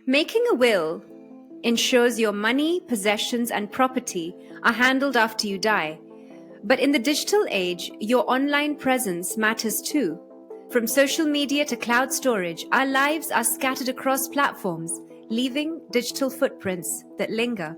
Making a will ensures your money, possessions, and property are handled after you die. But in the digital age, your online presence matters too. From social media to cloud storage, our lives are scattered across platforms, leaving digital footprints that linger.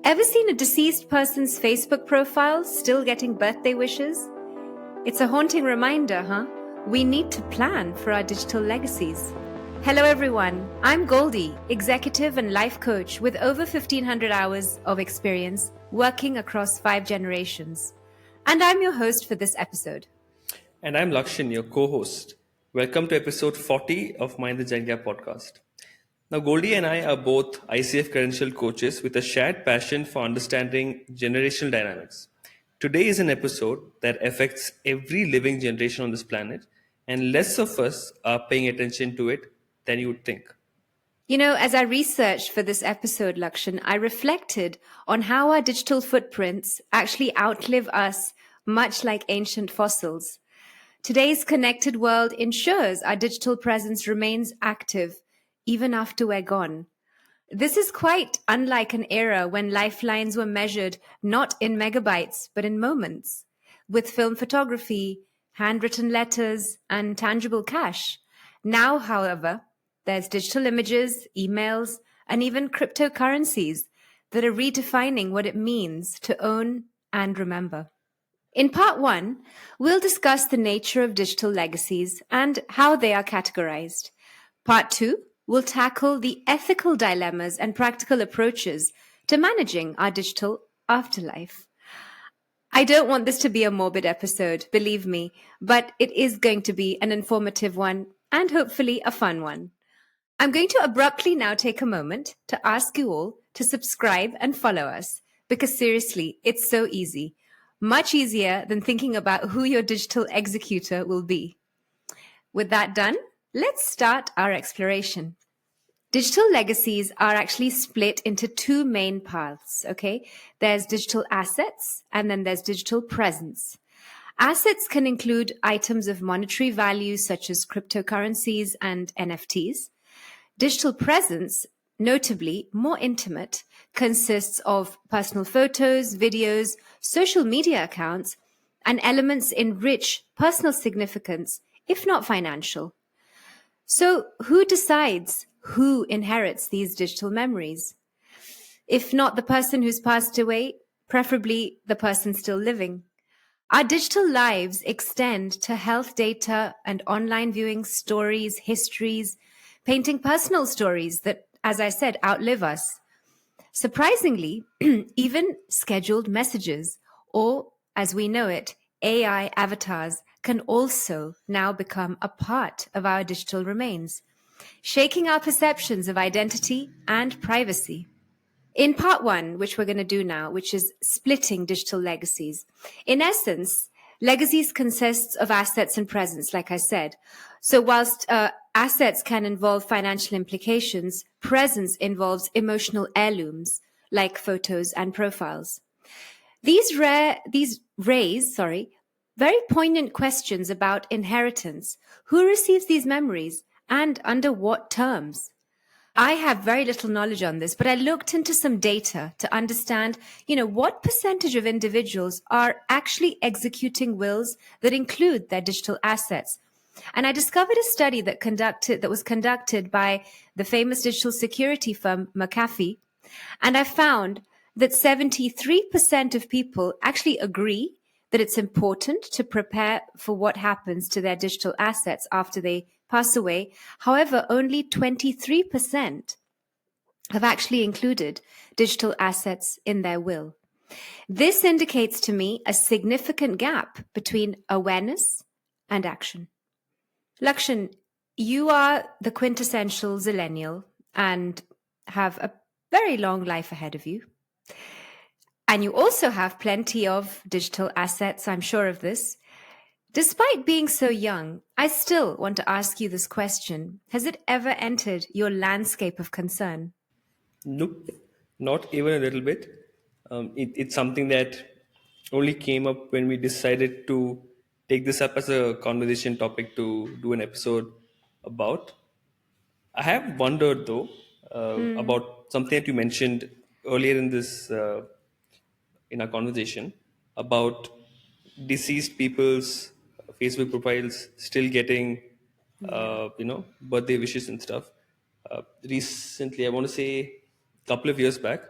Ever seen a deceased person's Facebook profile still getting birthday wishes? It's a haunting reminder, huh? We need to plan for our digital legacies. Hello everyone, I'm Goldie, executive and life coach with over 1500 hours of experience working across 5 generations. And I'm your host for this episode. And I'm Lakshin, your co host. Welcome to episode 40 of Mind the Gen Gap podcast. Now, Goldie and I are both ICF credentialed coaches with a shared passion for understanding generational dynamics. Today is an episode that affects every living generation on this planet, and less of us are paying attention to it than you would think. You know, as I researched for this episode, Lakshan, I reflected on how our digital footprints actually outlive us, much like ancient fossils. Today's connected world ensures our digital presence remains active even after we're gone. This is quite unlike an era when lifelines were measured not in megabytes, but in moments, with film photography, handwritten letters, and tangible cash. Now, however, there's digital images, emails, and even cryptocurrencies that are redefining what it means to own and remember. In part one, we'll discuss the nature of digital legacies and how they are categorized. Part two, we'll tackle the ethical dilemmas and practical approaches to managing our digital afterlife. I don't want this to be a morbid episode, believe me, but it is going to be an informative one and hopefully a fun one. I'm going to abruptly now take a moment to ask you all to subscribe and follow us because seriously, it's so easy. Much easier than thinking about who your digital executor will be. With that done, let's start our exploration. Digital legacies are actually split into two main paths, okay? There's digital assets and then there's digital presence. Assets can include items of monetary value such as cryptocurrencies and NFTs. Digital presence, notably more intimate, consists of personal photos, videos, social media accounts, and elements in rich personal significance, if not financial. So, who decides who inherits these digital memories? If not the person who's passed away, preferably the person still living. Our digital lives extend to health data and online viewing stories, histories, painting personal stories that, as I said, outlive us. Surprisingly, even scheduled messages, or as we know it, AI avatars, can also now become a part of our digital remains, shaking our perceptions of identity and privacy. In part one, which we're going to do now, which is splitting digital legacies. In essence, legacies consists of assets and presence, like I said. So whilst assets can involve financial implications, presence involves emotional heirlooms, like photos and profiles. These raise very poignant questions about inheritance. Who receives these memories and under what terms? I have very little knowledge on this, but I looked into some data to understand, what percentage of individuals are actually executing wills that include their digital assets. And I discovered a study that was conducted by the famous digital security firm McAfee, and I found that 73% of people actually agree that it's important to prepare for what happens to their digital assets after they pass away. However, only 23% have actually included digital assets in their will. This indicates to me a significant gap between awareness and action. Lakshan, you are the quintessential zillennial and have a very long life ahead of you. And you also have plenty of digital assets, I'm sure of this. Despite being so young, I still want to ask you this question. Has it ever entered your landscape of concern? Nope, not even a little bit. It's something that only came up when we decided to take this up as a conversation topic to do an episode about. I have wondered though, about something that you mentioned earlier in our conversation about deceased people's Facebook profiles still getting, Yeah. birthday wishes and stuff. Recently, I want to say a couple of years back,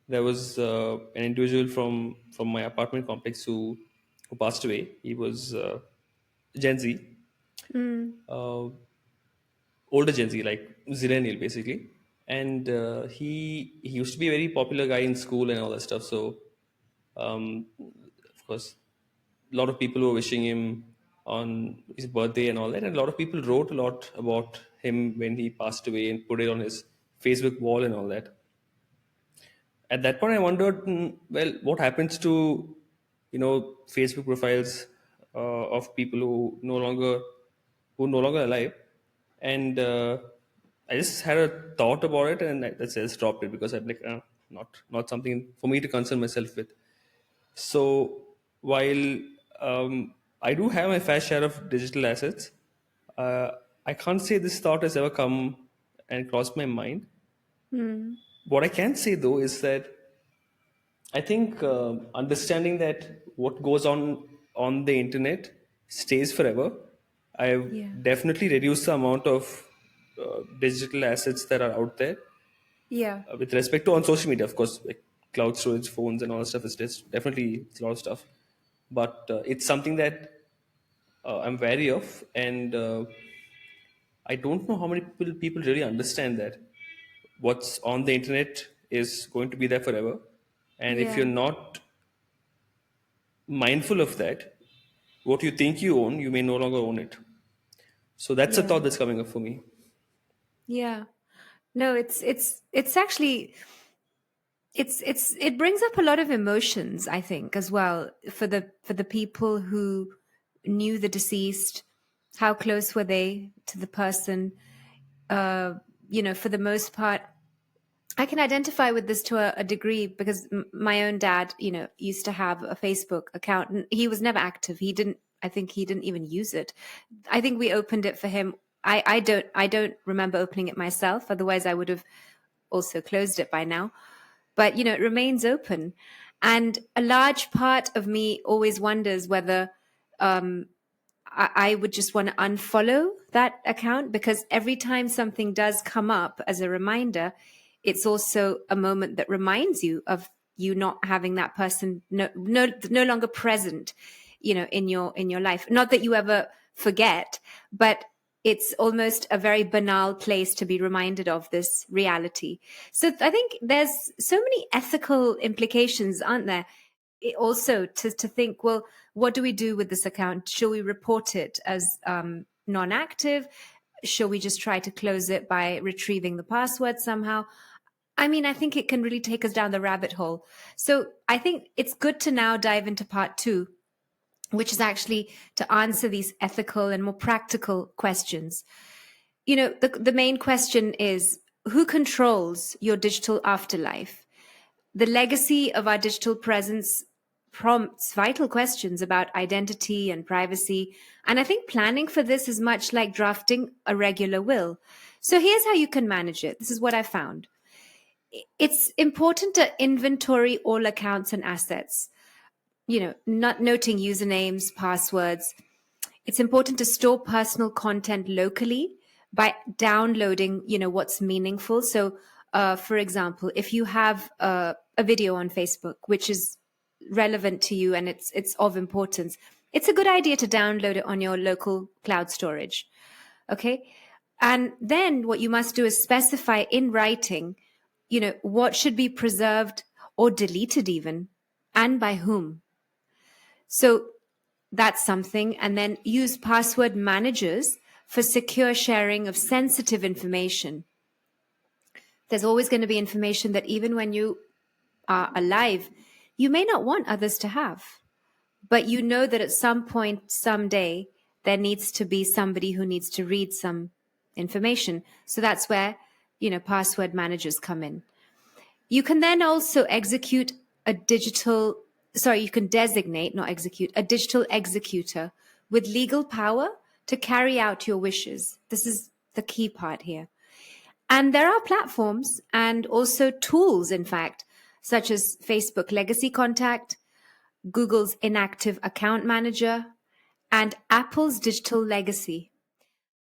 there was an individual from my apartment complex who passed away. He was Gen Z, Mm. uh, older Gen Z, like Zillennial basically. And he used to be a very popular guy in school and all that stuff. So, of course, a lot of people were wishing him on his birthday and all that. And a lot of people wrote a lot about him when he passed away and put it on his Facebook wall and all that. At that point, I wondered, well, what happens to Facebook profiles of people who no longer alive? And I just had a thought about it, and I just dropped it because I'm like, not something for me to concern myself with. So while I do have my fair share of digital assets, uh, I can't say this thought has ever come and crossed my mind. Mm. What I can say though is that I think understanding that what goes on the internet stays forever. I've Yeah. definitely reduced the amount of digital assets that are out there. Yeah. With respect to on social media, of course, like cloud storage, phones, and all that stuff is just definitely it's a lot of stuff. But it's something that I'm wary of, and I don't know how many people really understand that what's on the internet is going to be there forever, and if you're Yeah. not mindful of that, what you think you own, you may no longer own it. So that's a Yeah. thought that's coming up for me. Yeah. No, it's actually it brings up a lot of emotions, I think, as well for the people who knew the deceased. How close were they to the person? Uh, for the most part, I can identify with this to a degree because my own dad, used to have a Facebook account and he was never active. I think he didn't even use it. I think we opened it for him. I don't remember opening it myself. Otherwise I would have also closed it by now. But, it remains open. And a large part of me always wonders whether I would just want to unfollow that account because every time something does come up as a reminder, it's also a moment that reminds you of you not having that person no longer present, in your life. Not that you ever forget, but it's almost a very banal place to be reminded of this reality. So I think there's so many ethical implications, aren't there? Also to think, well, what do we do with this account? Shall we report it as non-active? Shall we just try to close it by retrieving the password somehow? I mean, I think it can really take us down the rabbit hole. So I think it's good to now dive into part two, which is actually to answer these ethical and more practical questions. The main question is, who controls your digital afterlife? The legacy of our digital presence prompts vital questions about identity and privacy. And I think planning for this is much like drafting a regular will. So here's how you can manage it. This is what I found. It's important to inventory all accounts and assets, not noting usernames, passwords. It's important to store personal content locally by downloading, what's meaningful. So, for example, if you have a video on Facebook which is relevant to you and it's of importance, it's a good idea to download it on your local cloud storage. Okay, and then what you must do is specify in writing, what should be preserved or deleted, even, and by whom. So that's something. And then use password managers for secure sharing of sensitive information. There's always going to be information that even when you are alive, you may not want others to have. But you know that at some point, someday, there needs to be somebody who needs to read some information. So that's where, password managers come in. You can then also execute a digital, sorry, you can designate, not execute, a digital executor with legal power to carry out your wishes. This is the key part here. And there are platforms and also tools, in fact, such as Facebook Legacy Contact, Google's Inactive Account Manager, and Apple's Digital Legacy.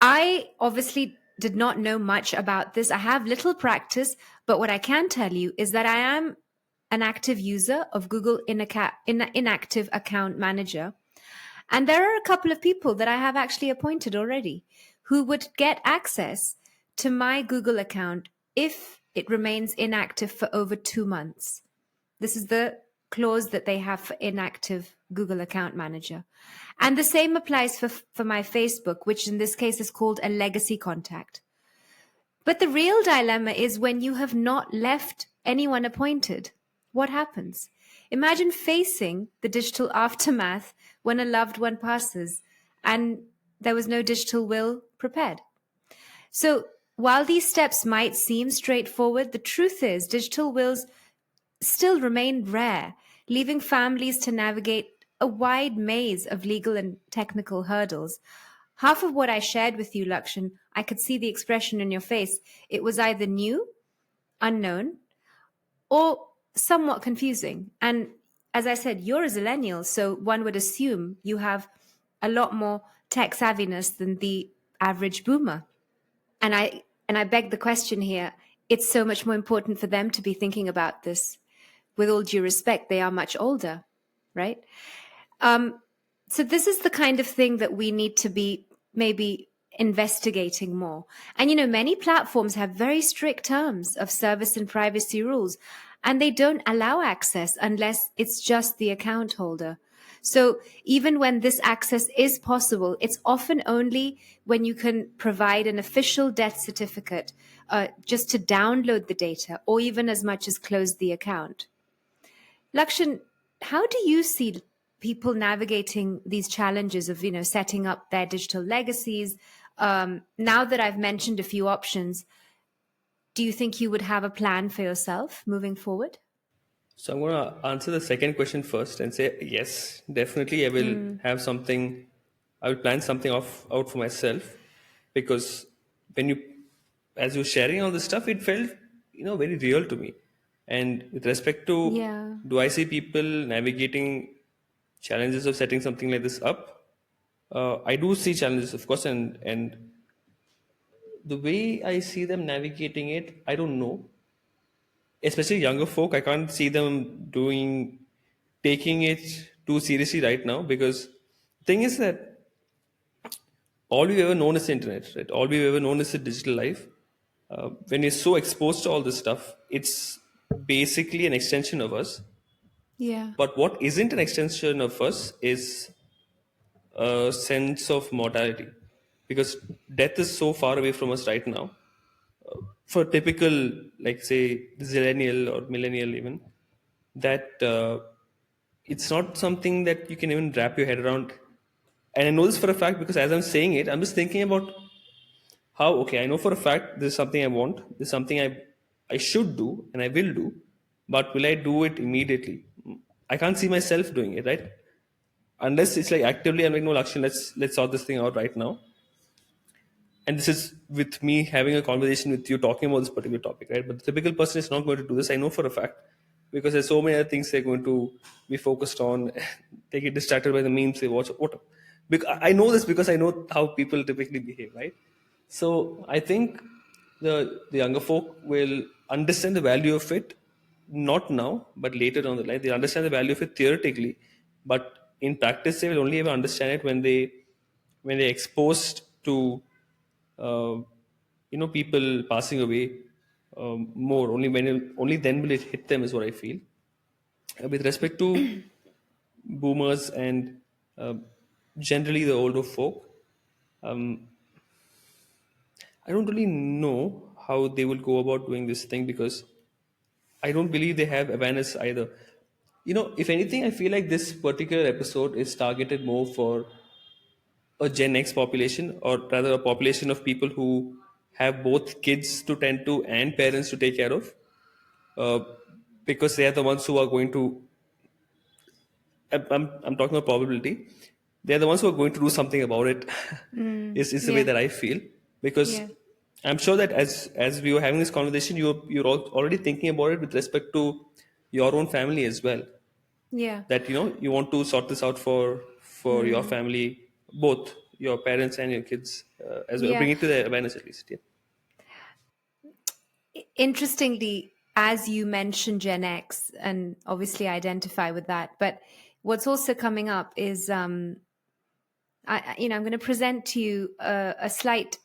I obviously did not know much about this. I have little practice, but what I can tell you is that I am an active user of Google Inactive Account Manager. And there are a couple of people that I have actually appointed already who would get access to my Google account if it remains inactive for over 2 months. This is the clause that they have for inactive Google Account Manager. And the same applies for my Facebook, which in this case is called a legacy contact. But the real dilemma is when you have not left anyone appointed. What happens? Imagine facing the digital aftermath when a loved one passes and there was no digital will prepared. So while these steps might seem straightforward, the truth is digital wills still remain rare, leaving families to navigate a wide maze of legal and technical hurdles. Half of what I shared with you, Lakshan, I could see the expression in your face. It was either new, unknown, or somewhat confusing. And as I said, you're a zillennial, so one would assume you have a lot more tech savviness than the average boomer. And I beg the question here, it's so much more important for them to be thinking about this. With all due respect, they are much older, right? So this is the kind of thing that we need to be maybe investigating more. And, many platforms have very strict terms of service and privacy rules, and they don't allow access unless it's just the account holder. So even when this access is possible, it's often only when you can provide an official death certificate just to download the data, or even as much as close the account. Lakshan, how do you see people navigating these challenges of, setting up their digital legacies? Now that I've mentioned a few options, do you think you would have a plan for yourself moving forward? So I'm going to answer the second question first and say yes, definitely I will have something. I will plan something out for myself, because as you were sharing all this stuff, it felt very real to me. And with respect to, Yeah. do I see people navigating challenges of setting something like this up? I do see challenges, of course, and the way I see them navigating it, I don't know. Especially younger folk, I can't see them taking it too seriously right now, because the thing is that all we've ever known is the internet, right? All we've ever known is the digital life. When we're so exposed to all this stuff, it's basically an extension of us. Yeah. But what isn't an extension of us is a sense of mortality, because death is so far away from us right now. For typical, like say, zillennial or millennial even, that it's not something that you can even wrap your head around. And I know this for a fact, because as I'm saying it, I'm just thinking about how, okay, I know for a fact this is something I want, this is something I should do and I will do, but will I do it immediately? I can't see myself doing it, right? Unless it's like actively I'm like, no, Lakshan, let's sort this thing out right now. And this is with me having a conversation with you talking about this particular topic, right? But the typical person is not going to do this, I know for a fact, because there's so many other things they're going to be focused on. They get distracted by the memes they watch. What? Because I know this, because I know how people typically behave, right? So I think the younger folk will understand the value of it, not now, but later on the line. They understand the value of it theoretically, but in practice, they will only ever understand it when they're exposed to uh, people passing away more. Only then will it hit them, is what I feel. With respect to boomers and uh, generally the older folk, um, I don't really know how they will go about doing this thing, because I don't believe they have awareness either. If anything, I feel like this particular episode is targeted more for a Gen X population, or rather a population of people who have both kids to tend to and parents to take care of, uh, because they are the ones who are going to. I'm talking about probability. They are the ones who are going to do something about it. Mm. Is the way Yeah. that I feel, because Yeah. I'm sure that as we were having this conversation, already thinking about it with respect to your own family as well. Yeah. That you want to sort this out for your family, both your parents and your kids as well. Yeah. Bring it to their awareness at least. Yeah. Interestingly, as you mentioned Gen X, and obviously I identify with that, but what's also coming up is, I'm going to present to you a slight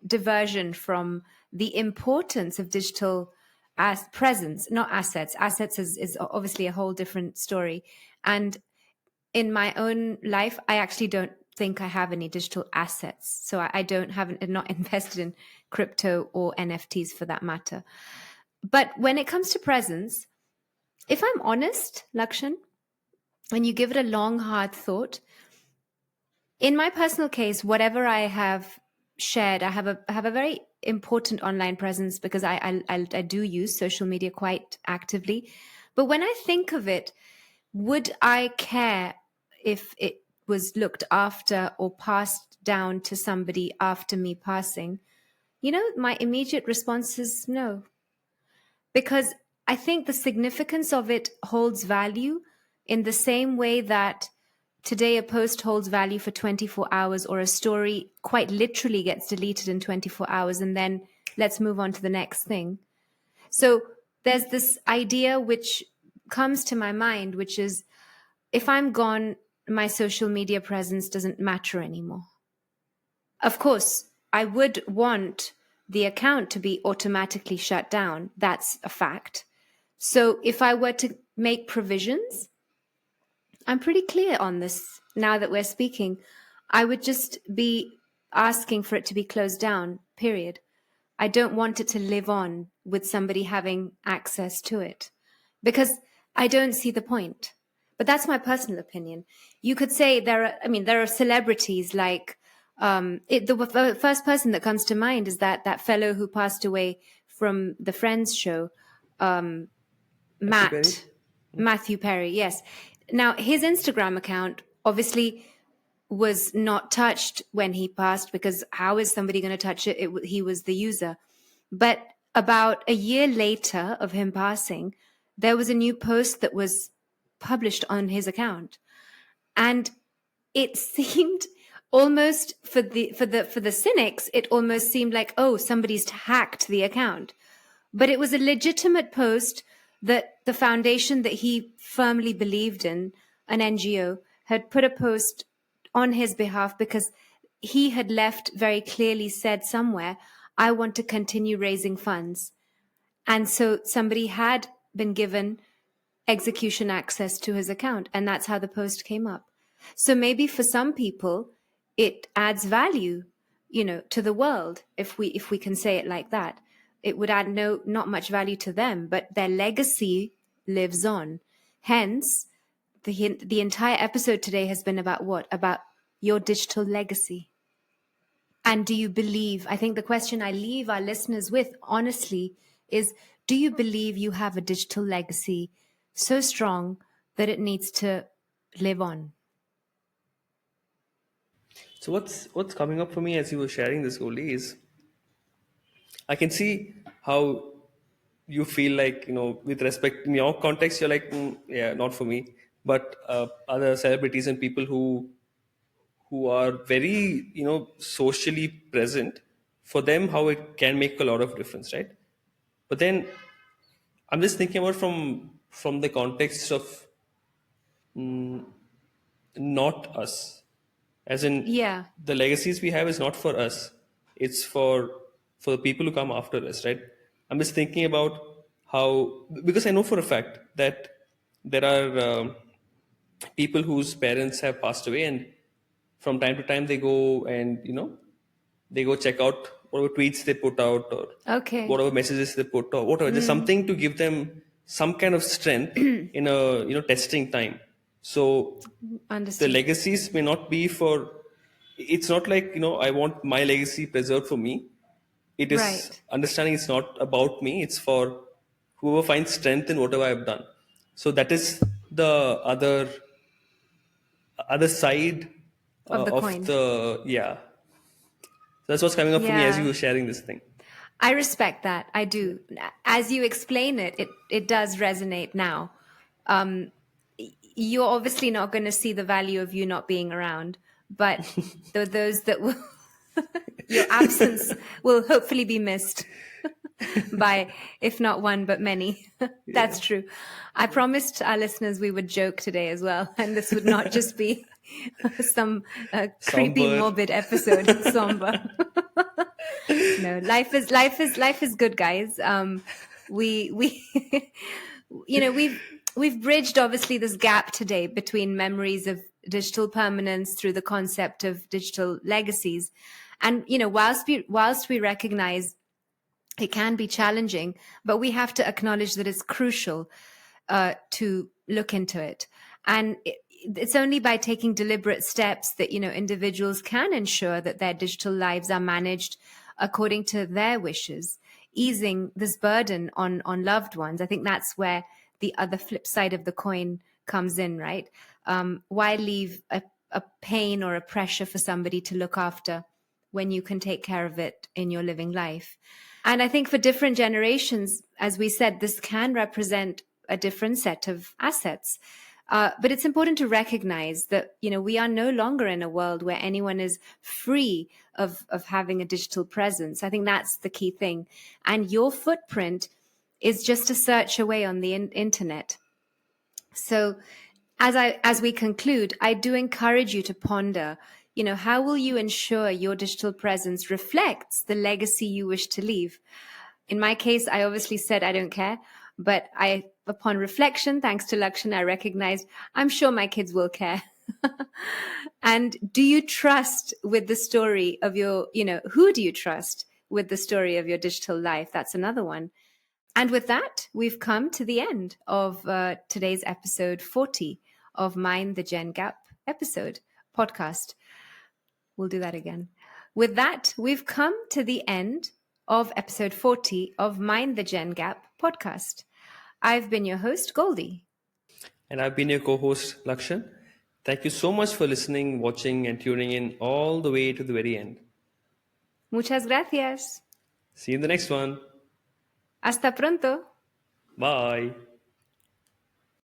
diversion from the importance of digital as presence, not assets. Assets is obviously a whole different story. And in my own life, I actually don't think I have any digital assets. So I don't have, not invested in crypto or NFTs for that matter. But when it comes to presence, if I'm honest, Lakshan, when you give it a long, hard thought, in my personal case, whatever I have shared, I have a very important online presence because I do use social media quite actively. But when I think of it, would I care if it was looked after or passed down to somebody after me passing? My immediate response is no, because I think the significance of it holds value in the same way that today a post holds value for 24 hours, or a story quite literally gets deleted in 24 hours, and then let's move on to the next thing. So there's this idea which comes to my mind, which is, if I'm gone, my social media presence doesn't matter anymore. Of course, I would want the account to be automatically shut down. That's a fact. So if I were to make provisions, I'm pretty clear on this now that we're speaking. I would just be asking for it to be closed down, period. I don't want it to live on with somebody having access to it, because I don't see the point. But that's my personal opinion. You could say there are celebrities like, the first person that comes to mind is that fellow who passed away from the Friends show, Matthew Perry. Matthew Perry. Yes. Now, his Instagram account obviously was not touched when he passed, because how is somebody going to touch it? He was the user. But about a year later of him passing, there was a new post that was published on his account, and it seemed almost, for the cynics, it almost seemed like, oh, somebody's hacked the account. But it was a legitimate post that the foundation that he firmly believed in, an NGO, had put a post on his behalf, because he had left very clearly said somewhere, I want to continue raising funds. And so somebody had been given execution access to his account, and that's how the post came up. So maybe for some people, it adds value, to the world, if we can say it like that. It would add not much value to them, but their legacy lives on. Hence, the entire episode today has been about what? About your digital legacy. And do you believe, I think the question I leave our listeners with, honestly, is, do you believe you have a digital legacy so strong that it needs to live on? So what's coming up for me as you were sharing this, Goldie, is I can see how you feel like, with respect in your context, you're like, yeah, not for me. But other celebrities and people who are very, socially present, for them, how it can make a lot of difference, right? But then I'm just thinking about from the context of not us, as in Yeah. the legacies we have is not for us, it's for the people who come after us, right? I'm just thinking about how, because I know for a fact that there are people whose parents have passed away, and from time to time they go and they go check out whatever tweets they put out, or Okay. whatever messages they put, or whatever, just something to give them some kind of strength in a testing time. So the Understood. legacies may not be for, it's not like I want my legacy preserved for me. It is Right. understanding it's not about me, it's for whoever finds strength in whatever I've done. So that is the other side Of the of coin. the, yeah. that's what's coming up for me as Yeah. you were sharing this thing. I respect that. I do. As you explain it, it does resonate now. You're obviously not going to see the value of you not being around, but those that will, your absence will hopefully be missed by, if not one, but many. That's true. I promised our listeners we would joke today as well, and this would not just be some creepy, Somber. morbid episode. Somber. No, life is good, guys. We we've bridged obviously this gap today between memories of digital permanence through the concept of digital legacies, and whilst we recognize it can be challenging, but we have to acknowledge that it's crucial to look into it. And it's only by taking deliberate steps that individuals can ensure that their digital lives are managed according to their wishes, easing this burden on loved ones. I think that's where the other flip side of the coin comes in, right? Why leave a pain or a pressure for somebody to look after when you can take care of it in your living life? And I think for different generations, as we said, this can represent a different set of assets. But it's important to recognize that, we are no longer in a world where anyone is free of having a digital presence. I think that's the key thing. And your footprint is just a search away on the internet. So as we conclude, I do encourage you to ponder, how will you ensure your digital presence reflects the legacy you wish to leave? In my case, I obviously said I don't care, but upon reflection, thanks to Lakshan, I recognized I'm sure my kids will care. And do you trust with the story of your, who do you trust with the story of your digital life? That's another one. And with that, we've come to the end of today's episode 40 of Mind the Gen Gap podcast. We'll do that again. With that, we've come to the end of episode 40 of Mind the Gen Gap podcast. I've been your host, Goldie. And I've been your co-host, Lakshan. Thank you so much for listening, watching, and tuning in all the way to the very end. Muchas gracias. See you in the next one. Hasta pronto. Bye.